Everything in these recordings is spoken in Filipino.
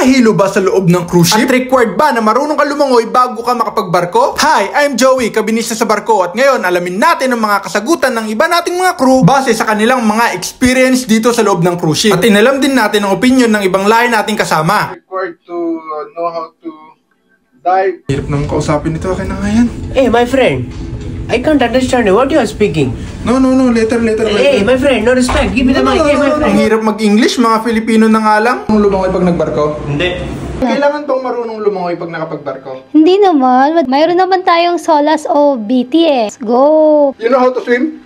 Nakakahilo ba sa loob ng cruise ship? At required ba na marunong ka lumangoy bago ka makapagbarko? Hi, I'm Joey, kabinista sa barko, at ngayon alamin natin ang mga kasagutan ng iba nating mga crew base sa kanilang mga experience dito sa loob ng cruise ship. At inalam din natin ang opinion ng ibang lahi nating kasama. Required to know how to dive. Hirap naman kausapin ito, akin na nga yan. Hey, my friend, I can't understand what you are speaking. No, later. Hey, my friend, no respect. Give me the mic. Hey, my friend. Ang hirap mag-English, mga Filipino na nga lang. Lumangoy pag nagbarko? Hindi. Kailangan bang marunong lumangoy pag nakapagbarko? Hindi naman. Mayroon naman tayong SOLAS o BTS. Go! You know how to swim?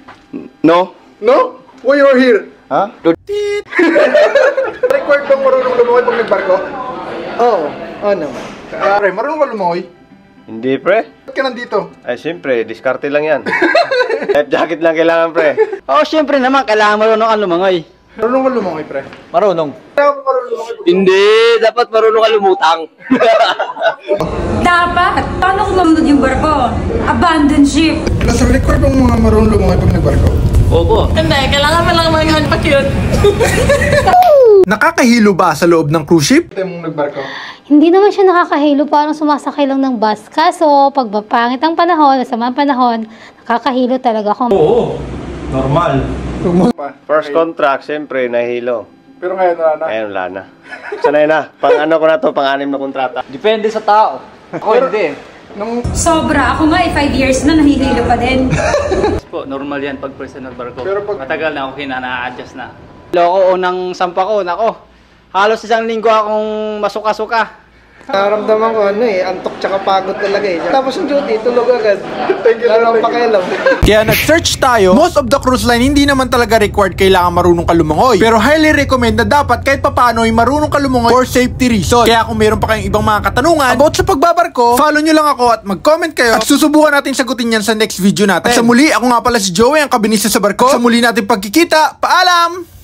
No. No? Why you're here? Huh? Required bang marunong lumangoy pag nagbarko? Oh naman. Pre, marunong ka lumangoy? Hindi, pre. Ba't ka nandito? Ay, siyempre, diskarte lang yan. Life jacket lang kailangan, pre. Oo, syempre naman, kailangan marunong ka lumangoy. Marunong ka lumangoy, pre? Marunong. Kailangan mo marunong lumangoy. Hindi, dapat marunong ka lumutang. Dapat. Paano kung mamunod yung barko? Abandon ship. Nasa required bang mga marunong lumangoy pag nagbarko? Opo. Hindi, kailangan mo lang magpakute. Nakakahilo ba sa loob ng cruise ship? Ito mong nagbarko. Hindi naman siya nakakahilo, parang sumasakay lang ng bus. Kaso, pag mapangit ang panahon, masamang panahon, nakakahilo talaga ako. Oo, normal. First contract, siyempre, nahilo. Pero ngayon wala na. Ngayon, wala na. Sanay na. Pang ano ko na to, pang-anim na kontrata. Depende sa tao. Ako hindi. Sobra. Ako nga 5 years na nahihilo pa din. Po, normal yan pag first na barko. Pero pag- Matagal na ako na-adjust na. Loko unang sampa ko, nako. Halos isang linggo akong masuka-suka. Nararamdaman ko antok tsaka pagod talaga eh. Tapos yung duty, tulog agad. Thank you, Lalo thank you. pakialam. Kaya nag-search tayo. Most of the cruise line hindi naman talaga required kailangan marunong ka lumangoy. Pero highly recommend na dapat kahit papaano ay marunong ka lumangoy for safety reason. Kaya kung mayroon pa kayong ibang mga katanungan about sa pagbabarko, follow nyo lang ako at mag-comment kayo at susubukan natin sagutin yan sa next video natin. At sa muli, ako nga pala si Joey, ang kabinista sa barko. At sa muli natin pagkikita, paalam!